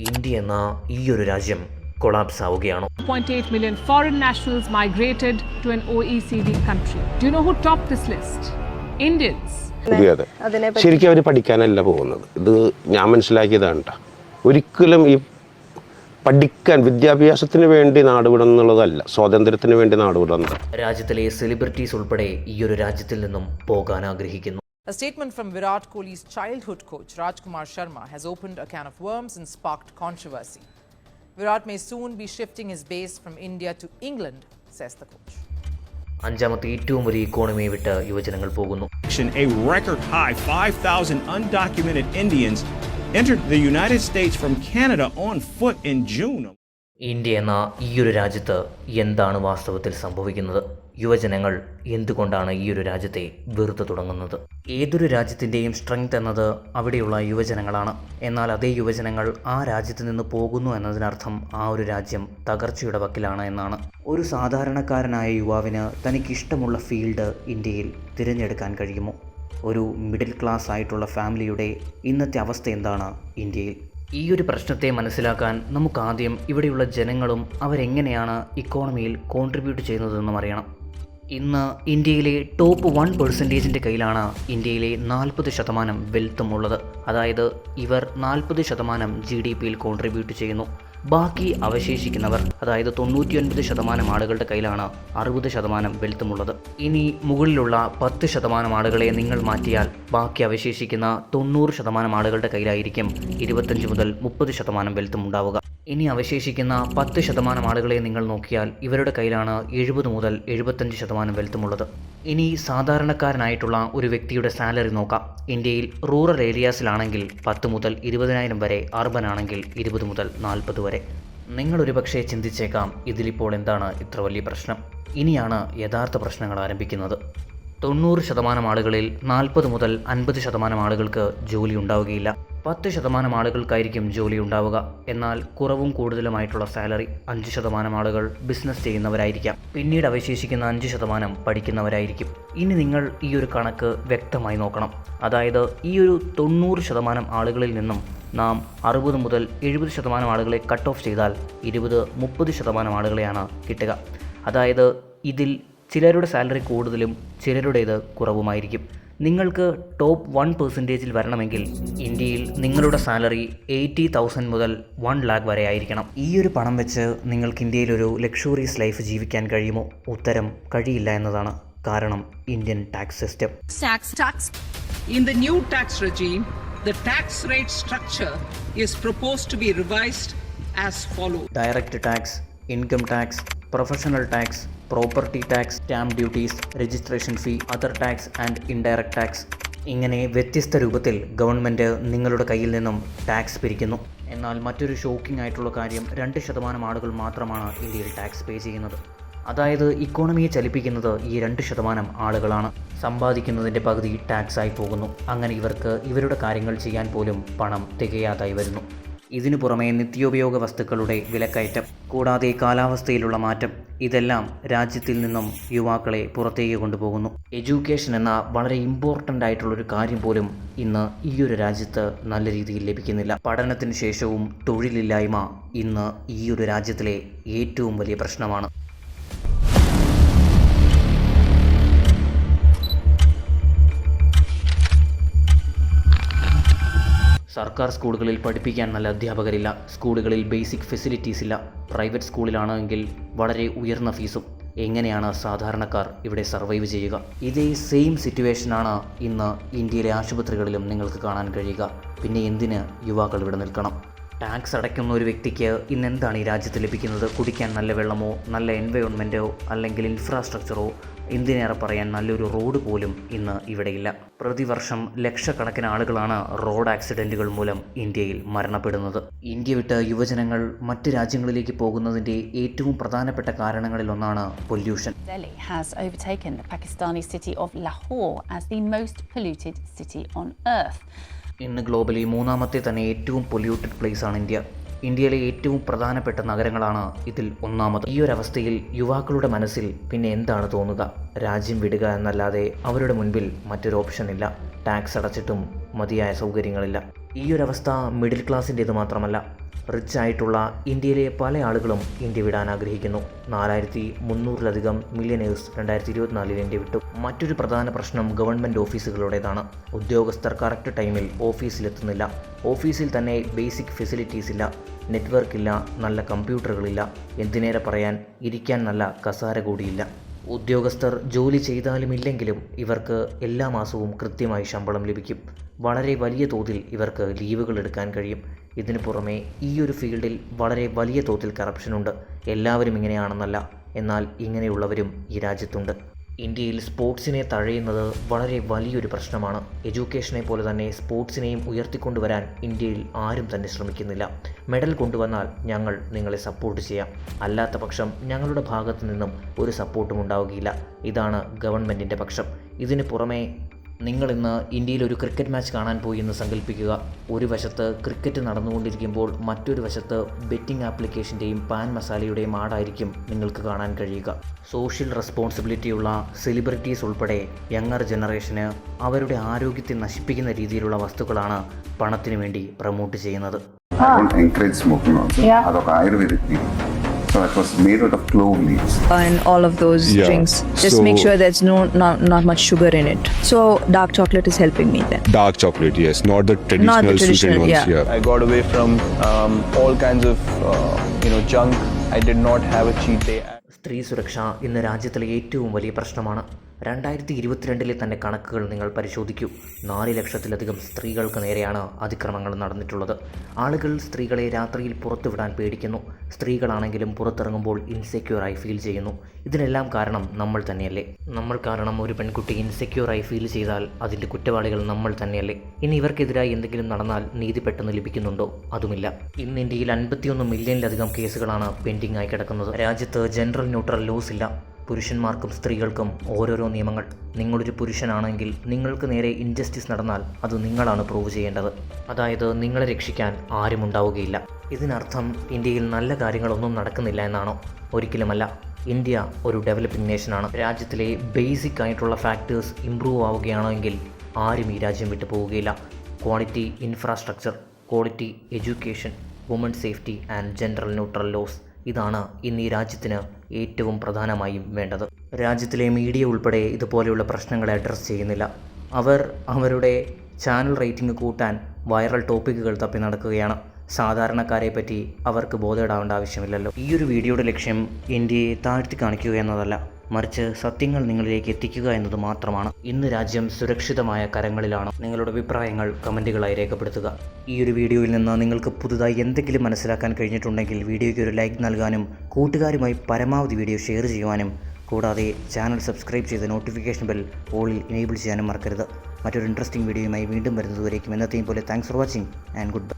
India എന്ന ഈയൊരു രാജ്യം collapse ആവുകയാണോ? 2.8 million foreign nationals migrated to an OECD country. Do you know who topped this list? Indians. ശരിക്കും അവർ പഠിക്കാനല്ല പോകുന്നത്. ഇത് ഞാൻ മനസ്സിലാക്കിയതാണ്. ഒരിക്കലും ഈ പഠിക്കാൻ വിദ്യാഭ്യാസത്തിന് വേണ്ടി നാടുവിടണം എന്നുള്ളതല്ല, സ്വാതന്ത്ര്യത്തിന് വേണ്ടി നാടുവിടുന്നത്. രാജ്യത്തിലെ സെലിബ്രിറ്റീസ് ഉൾപ്പെടെ ഈയൊരു രാജ്യത്തിൽ നിന്നും പോകാൻ ആഗ്രഹിക്കുന്നു. A statement from Virat Kohli's childhood coach Rajkumar Sharma has opened a can of worms and sparked controversy. Virat may soon be shifting his base from India to England, says the coach. അഞ്ചാമത്തെ ഏറ്റവും വലിയ ഇക്കോണമിയെ വിട്ട് യുവജനങ്ങൾ പോകുന്നു. A record high 5,000 undocumented Indians entered the United States from Canada on foot in June. India എന്ന ഈയൊരു രാജ്യത്ത് എന്താണ് വാസ്തവത്തിൽ സംഭവിക്കുന്നത്? യുവജനങ്ങൾ എന്തുകൊണ്ടാണ് ഈയൊരു രാജ്യത്തെ വെറുത്തു തുടങ്ങുന്നത്? ഏതൊരു രാജ്യത്തിൻ്റെയും സ്ട്രെങ്ത് എന്നത് അവിടെയുള്ള യുവജനങ്ങളാണ്. എന്നാൽ അതേ യുവജനങ്ങൾ ആ രാജ്യത്ത് നിന്ന് പോകുന്നു എന്നതിനർത്ഥം ആ ഒരു രാജ്യം തകർച്ചയുടെ വക്കിലാണ് എന്നാണ്. ഒരു സാധാരണക്കാരനായ യുവാവിന് തനിക്കിഷ്ടമുള്ള ഫീൽഡ് ഇന്ത്യയിൽ തിരഞ്ഞെടുക്കാൻ കഴിയുമോ? ഒരു മിഡിൽ ക്ലാസ് ആയിട്ടുള്ള ഫാമിലിയുടെ ഇന്നത്തെ അവസ്ഥ എന്താണ് ഇന്ത്യയിൽ? ഈ ഒരു പ്രശ്നത്തെ മനസ്സിലാക്കാൻ നമുക്കാദ്യം ഇവിടെയുള്ള ജനങ്ങളും അവരെങ്ങനെയാണ് ഇക്കോണമിയിൽ കോൺട്രിബ്യൂട്ട് ചെയ്യുന്നതെന്നും അറിയണം. ഇന്ന് ഇന്ത്യയിലെ ടോപ്പ് 1% കയ്യിലാണ് ഇന്ത്യയിലെ 40% വെൽത്തും ഉള്ളത്. അതായത് ഇവർ 40% GDPയിൽ കോൺട്രിബ്യൂട്ട് ചെയ്യുന്നു. ബാക്കി അവശേഷിക്കുന്നവർ, അതായത് 99% ആളുകളുടെ കയ്യിലാണ് 60% വെൽത്തുമുള്ളത്. ഇനി മുകളിലുള്ള 10% ആളുകളെ നിങ്ങൾ മാറ്റിയാൽ ബാക്കി അവശേഷിക്കുന്ന 90% ആളുകളുടെ കയ്യിലായിരിക്കും 25 മുതൽ 30% വെൽത്തും ഉണ്ടാവുക. ഇനി അവശേഷിക്കുന്ന 10% ആളുകളെ നിങ്ങൾ നോക്കിയാൽ ഇവരുടെ കയ്യിലാണ് 70 മുതൽ 75% വെൽത്തുമുള്ളത്. ഇനി സാധാരണക്കാരനായിട്ടുള്ള ഒരു വ്യക്തിയുടെ സാലറി നോക്കാം. ഇന്ത്യയിൽ റൂറൽ ഏരിയാസിലാണെങ്കിൽ 10 മുതൽ 20,000 വരെ, അർബൻ ആണെങ്കിൽ 20 മുതൽ 40 വരെ. നിങ്ങളൊരു പക്ഷേ ചിന്തിച്ചേക്കാം, ഇതിലിപ്പോൾ എന്താണ് ഇത്ര വലിയ പ്രശ്നം? ഇനിയാണ് യഥാർത്ഥ പ്രശ്നങ്ങൾ ആരംഭിക്കുന്നത്. 90% ആളുകളിൽ 40 മുതൽ 50% ആളുകൾക്ക് ജോലി ഉണ്ടാവുകയില്ല. 10% ആളുകൾക്കായിരിക്കും ജോലി ഉണ്ടാവുക. എന്നാൽ കുറവും കൂടുതലുമായിട്ടുള്ള സാലറി. 5% ആളുകൾ ബിസിനസ് ചെയ്യുന്നവരായിരിക്കാം. പിന്നീട് അവശേഷിക്കുന്ന 5% പഠിക്കുന്നവരായിരിക്കും. ഇനി നിങ്ങൾ ഈ ഒരു കണക്ക് വ്യക്തമായി നോക്കണം. അതായത് ഈ ഒരു 90% ആളുകളിൽ നിന്നും നാം 60 മുതൽ 70% ആളുകളെ കട്ട് ഓഫ് ചെയ്താൽ 20-30% ആളുകളെയാണ് കിട്ടുക. അതായത് ഇതിൽ ചിലരുടെ സാലറി കൂടുതലും ചിലരുടേത് കുറവുമായിരിക്കും. നിങ്ങൾക്ക് ടോപ്പ് 1%-ൽ വരണമെങ്കിൽ ഇന്ത്യയിൽ നിങ്ങളുടെ സാലറി 80,000 മുതൽ 1 lakh വരെ ആയിരിക്കണം. ഈ ഒരു പണം വെച്ച് നിങ്ങൾക്ക് ഇന്ത്യയിൽ ഒരു ലക്ഷൂറിയസ് ലൈഫ് ജീവിക്കാൻ കഴിയുമോ? ഉത്തരം കഴിയില്ല എന്നതാണ്. കാരണം Indian tax system. In the new tax regime, the tax rate structure is proposed to be revised as follows. Direct tax, income tax, professional tax, property tax, stamp duties, registration fee, other tax and indirect tax. ഇങ്ങനെ വ്യത്യസ്ത രൂപത്തിൽ government നിങ്ങളുടെ കയ്യിൽ നിന്നും tax പിരിക്കുന്നു. എന്നാൽ മറ്റൊരു shocking ആയിട്ടുള്ള കാര്യം, 2% ആളുകൾ മാത്രമാണ് ഇന്ത്യയിൽ ടാക്സ് പേ ചെയ്യുന്നത്. അതായത് ഇക്കോണമിയെ ചലിപ്പിക്കുന്നത് ഈ 2% ആളുകളാണ്. സമ്പാദിക്കുന്നതിൻ്റെ പകുതി ടാക്സായി പോകുന്നു. അങ്ങനെ ഇവർക്ക് ഇവരുടെ കാര്യങ്ങൾ ചെയ്യാൻ പോലും പണം തികയാതായി വരുന്നു. ഇതിനു പുറമെ നിത്യോപയോഗ വസ്തുക്കളുടെ വിലക്കയറ്റം, കൂടാതെ കാലാവസ്ഥയിലുള്ള മാറ്റം, ഇതെല്ലാം രാജ്യത്തിൽ നിന്നും യുവാക്കളെ പുറത്തേക്ക് കൊണ്ടുപോകുന്നു. എഡ്യൂക്കേഷൻ എന്ന വളരെ ഇമ്പോർട്ടൻ്റ് ആയിട്ടുള്ളൊരു കാര്യം പോലും ഇന്ന് ഈ ഒരു രാജ്യത്ത് നല്ല രീതിയിൽ ലഭിക്കുന്നില്ല. പഠനത്തിന് ശേഷവും തൊഴിലില്ലായ്മ ഇന്ന് ഈ ഒരു രാജ്യത്തിലെ ഏറ്റവും വലിയ പ്രശ്നമാണ്. സർക്കാർ സ്കൂളുകളിൽ പഠിപ്പിക്കാൻ നല്ല അധ്യാപകരില്ല. സ്കൂളുകളിൽ ബേസിക് ഫെസിലിറ്റീസ് ഇല്ല. പ്രൈവറ്റ് സ്കൂളിലാണെങ്കിൽ വളരെ ഉയർന്ന ഫീസും. എങ്ങനെയാണ് സാധാരണക്കാർ ഇവിടെ സർവൈവ് ചെയ്യുക? ഇതേ സെയിം സിറ്റുവേഷനാണ് ഇന്ന് ഇന്ത്യയിലെ ആശുപത്രികളിലും നിങ്ങൾക്ക് കാണാൻ കഴിയുക. പിന്നെ എന്തിന് യുവാക്കൾ ഇവിടെ നിൽക്കണം? ടാക്സ് അടയ്ക്കുന്ന ഒരു വ്യക്തിക്ക് ഇന്ന് എന്താണ് ഈ രാജ്യത്ത് ലഭിക്കുന്നത്? കുടിക്കാൻ നല്ല വെള്ളമോ, നല്ല എൻവയോൺമെൻറ്റോ, അല്ലെങ്കിൽ ഇൻഫ്രാസ്ട്രക്ചറോ, എന്തിനേറെ പറയാൻ നല്ലൊരു റോഡ് പോലും ഇന്ന് ഇവിടെയില്ല. പ്രതിവർഷം ലക്ഷക്കണക്കിന് ആളുകളാണ് റോഡ് ആക്സിഡൻറ്റുകൾ മൂലം ഇന്ത്യയിൽ മരണപ്പെടുന്നത്. ഇന്ത്യ വിട്ട് യുവജനങ്ങൾ മറ്റ് രാജ്യങ്ങളിലേക്ക് പോകുന്നതിൻ്റെ ഏറ്റവും പ്രധാനപ്പെട്ട കാരണങ്ങളിലൊന്നാണ് pollution. Delhi has overtaken the Pakistani city of Lahore as the most polluted city on earth. ഇന്ന് ഗ്ലോബലി മൂന്നാമത്തെ തന്നെ ഏറ്റവും പൊല്യൂട്ടഡ് പ്ലേസ് ആണ് ഇന്ത്യ. ഇന്ത്യയിലെ ഏറ്റവും പ്രധാനപ്പെട്ട നഗരങ്ങളാണ് ഇതിൽ ഒന്നാമത്. ഈ ഒരു അവസ്ഥയിൽ യുവാക്കളുടെ മനസ്സിൽ പിന്നെ എന്താണ് തോന്നുക? രാജ്യം വിടുക എന്നല്ലാതെ അവരുടെ മുൻപിൽ മറ്റൊരു ഓപ്ഷൻ ഇല്ല. ടാക്സ് അടച്ചിട്ടും മതിയായ സൗകര്യങ്ങളില്ല. ഈ ഒരു അവസ്ഥ മിഡിൽ ക്ലാസിൻ്റേത് മാത്രമല്ല, റിച്ച് ആയിട്ടുള്ള ഇന്ത്യയിലെ പല ആളുകളും ഇന്ത്യ വിടാൻ ആഗ്രഹിക്കുന്നു. 4300-ലധികം മില്യനേഴ്സ് 2024 ഇന്ത്യ വിട്ടു. മറ്റൊരു പ്രധാന പ്രശ്നം ഗവൺമെൻറ് ഓഫീസുകളുടേതാണ്. ഉദ്യോഗസ്ഥർ കറക്റ്റ് ടൈമിൽ ഓഫീസിലെത്തുന്നില്ല. ഓഫീസിൽ തന്നെ ബേസിക് ഫെസിലിറ്റീസ് ഇല്ല, നെറ്റ്വർക്ക് ഇല്ല, നല്ല കമ്പ്യൂട്ടറുകളില്ല, എന്തിനേറെ പറയാൻ ഇരിക്കാൻ നല്ല കസാര കൂടിയില്ല. ഉദ്യോഗസ്ഥർ ജോലി ചെയ്താലും ഇല്ലെങ്കിലും ഇവർക്ക് എല്ലാ മാസവും കൃത്യമായി ശമ്പളം ലഭിക്കും. വളരെ വലിയ തോതിൽ ഇവർക്ക് ലീവുകൾ എടുക്കാൻ കഴിയും. ഇതിനു പുറമെ ഈ ഒരു ഫീൽഡിൽ വളരെ വലിയ തോതിൽ കറപ്ഷനുണ്ട്. എല്ലാവരും ഇങ്ങനെയാണെന്നല്ല, എന്നാൽ ഇങ്ങനെയുള്ളവരും ഈ രാജ്യത്തുണ്ട്. ഇന്ത്യയിൽ സ്പോർട്സിനെ തഴയുന്നത് വളരെ വലിയൊരു പ്രശ്നമാണ്. എഡ്യൂക്കേഷനെ പോലെ തന്നെ സ്പോർട്സിനെയും ഉയർത്തിക്കൊണ്ടുവരാൻ ഇന്ത്യയിൽ ആരും തന്നെ ശ്രമിക്കുന്നില്ല. മെഡൽ കൊണ്ടുവന്നാൽ ഞങ്ങൾ നിങ്ങളെ സപ്പോർട്ട് ചെയ്യാം, അല്ലാത്ത പക്ഷം ഞങ്ങളുടെ ഭാഗത്തു നിന്നും ഒരു സപ്പോർട്ടും ഉണ്ടാവുകയില്ല. ഇതാണ് ഗവൺമെൻറ്റിൻ്റെ പക്ഷം. ഇതിന് പുറമെ നിങ്ങളിന്ന് ഇന്ത്യയിൽ ഒരു ക്രിക്കറ്റ് മാച്ച് കാണാൻ പോയി എന്ന് സങ്കല്പിക്കുക. ഒരു വശത്ത് ക്രിക്കറ്റ് നടന്നുകൊണ്ടിരിക്കുമ്പോൾ മറ്റൊരു വശത്ത് ബെറ്റിംഗ് ആപ്ലിക്കേഷൻ്റെയും പാൻ മസാലയുടെയും ആടായിരിക്കും നിങ്ങൾക്ക് കാണാൻ കഴിയുക. സോഷ്യൽ റെസ്പോൺസിബിലിറ്റിയുള്ള സെലിബ്രിറ്റീസ് ഉൾപ്പെടെ യങ്ങർ ജനറേഷന് അവരുടെ ആരോഗ്യത്തെ നശിപ്പിക്കുന്ന രീതിയിലുള്ള വസ്തുക്കളാണ് പണത്തിനു വേണ്ടി പ്രൊമോട്ട് ചെയ്യുന്നത്. അതൊക്കെ ayurvedic. So it was made out of clove leaves. And all of those drinks. Just make sure there's not much sugar in it. So dark chocolate is helping me then. Dark chocolate, yes, not the traditional sweetened ones. Yeah. I got away from all kinds of junk. I did not have a cheat day. സ്ത്രീ സുരക്ഷ ഇന്ന് രാജ്യത്തിലെ ഏറ്റവും വലിയ പ്രശ്നമാണ്. 2022 തന്നെ കണക്കുകൾ നിങ്ങൾ പരിശോധിക്കൂ. 4 ലക്ഷത്തിലധികം സ്ത്രീകൾക്ക് നേരെയാണ് അതിക്രമങ്ങൾ നടന്നിട്ടുള്ളത്. ആളുകൾ സ്ത്രീകളെ രാത്രിയിൽ പുറത്തുവിടാൻ പേടിക്കുന്നു. സ്ത്രീകളാണെങ്കിലും പുറത്തിറങ്ങുമ്പോൾ ഇൻസെക്യൂറായി ഫീൽ ചെയ്യുന്നു. ഇതിനെല്ലാം കാരണം നമ്മൾ തന്നെയല്ലേ? നമ്മൾ കാരണം ഒരു പെൺകുട്ടി ഇൻസെക്യൂറായി ഫീൽ ചെയ്താൽ അതിൻ്റെ കുറ്റവാളികൾ നമ്മൾ തന്നെയല്ലേ? ഇനി ഇവർക്കെതിരായി എന്തെങ്കിലും നടന്നാൽ നീതി പെട്ടെന്ന് ലഭിക്കുന്നുണ്ടോ? അതുമില്ല. ഇന്ന് ഇന്ത്യയിൽ 51 മില്യണിലധികം കേസുകളാണ് പെൻഡിംഗ് ആയി കിടക്കുന്നത്. രാജ്യത്ത് ജനറൽ ന്യൂട്രൽ ലോസ് ഇല്ല. പുരുഷന്മാർക്കും സ്ത്രീകൾക്കും ഓരോരോ നിയമങ്ങൾ. നിങ്ങളൊരു പുരുഷനാണെങ്കിൽ നിങ്ങൾക്ക് നേരെ ഇൻജസ്റ്റിസ് നടന്നാൽ അത് നിങ്ങളാണ് പ്രൂവ് ചെയ്യേണ്ടത്. അതായത് നിങ്ങളെ രക്ഷിക്കാൻ ആരും ഉണ്ടാവുകയില്ല. ഇതിനർത്ഥം ഇന്ത്യയിൽ നല്ല കാര്യങ്ങളൊന്നും നടക്കുന്നില്ല എന്നാണോ? ഒരിക്കലുമല്ല. ഇന്ത്യ ഒരു ഡെവലപ്പിംഗ് നേഷനാണ്. രാജ്യത്തിലെ ബേസിക് ആയിട്ടുള്ള ഫാക്ടേഴ്സ് ഇംപ്രൂവ് ആവുകയാണെങ്കിൽ ആരും ഈ രാജ്യം വിട്ടു പോവുകയില്ല. Quality infrastructure, quality education, woman safety and gender neutral laws, ഇതാണ് ഇന്ന് ഈ രാജ്യത്തിന് ഏറ്റവും പ്രധാനമായും വേണ്ടത്. രാജ്യത്തിലെ മീഡിയ ഉൾപ്പെടെ ഇതുപോലെയുള്ള പ്രശ്നങ്ങളെ അഡ്രസ്സ് ചെയ്യുന്നില്ല. അവർ അവരുടെ ചാനൽ റേറ്റിംഗ് കൂട്ടാൻ വൈറൽ ടോപ്പിക്കുകൾ തപ്പി നടക്കുകയാണ്. സാധാരണക്കാരെ പറ്റി അവർക്ക് ബോധേടാവേണ്ട ആവശ്യമില്ലല്ലോ. ഈ ഒരു വീഡിയോയുടെ ലക്ഷ്യം ഇന്ത്യയെ താഴ്ത്തി കാണിക്കുക എന്നതല്ല, മറിച്ച് സത്യങ്ങൾ നിങ്ങളിലേക്ക് എത്തിക്കുക എന്നത് മാത്രമാണ്. ഇന്ന് രാജ്യം സുരക്ഷിതമായ കരങ്ങളിലാണ്. നിങ്ങളുടെ അഭിപ്രായങ്ങൾ കമൻറ്റുകളായി രേഖപ്പെടുത്തുക. ഈ ഒരു വീഡിയോയിൽ നിന്ന് നിങ്ങൾക്ക് പുതുതായി എന്തെങ്കിലും മനസ്സിലാക്കാൻ കഴിഞ്ഞിട്ടുണ്ടെങ്കിൽ വീഡിയോയ്ക്ക് ഒരു ലൈക്ക് നൽകാനും കൂട്ടുകാരുമായി പരമാവധി വീഡിയോ ഷെയർ ചെയ്യുവാനും കൂടാതെ ചാനൽ സബ്സ്ക്രൈബ് ചെയ്ത് നോട്ടിഫിക്കേഷൻ ബെൽ ഓളിൽ എനേബിൾ ചെയ്യാനും മറക്കരുത്. മറ്റൊരു ഇൻട്രസ്റ്റിംഗ് വീഡിയോയുമായി വീണ്ടും വരുന്നതുവരേക്കും എന്നത്തെയും പോലെ thanks for watching and good bye.